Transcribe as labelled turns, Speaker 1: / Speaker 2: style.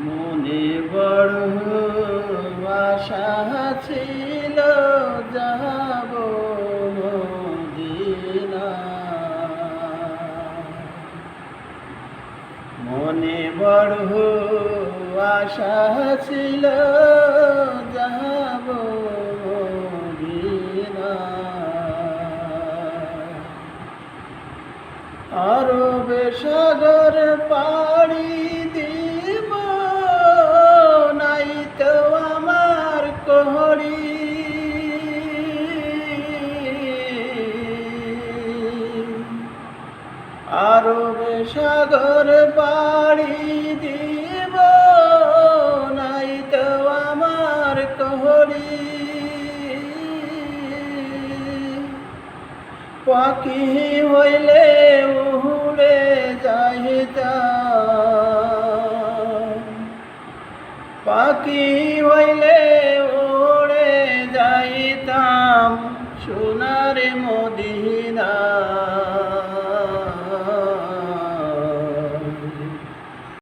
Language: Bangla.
Speaker 1: মনে বড় আশা ছিল যাব মদিনা। মনে বড় আশা ছিল যাব মদিনা। আরবে সাগর পাড়ি দিব, নাই তো আমার কোহড়ি। আরবে সাগর পাড়ি দিব, নাই তো আমার কোহড়ি। পাখি হইলে উড়ে যাইতাম, পাখি হইলে উড়ে যাইতাম সোনার মদিনা।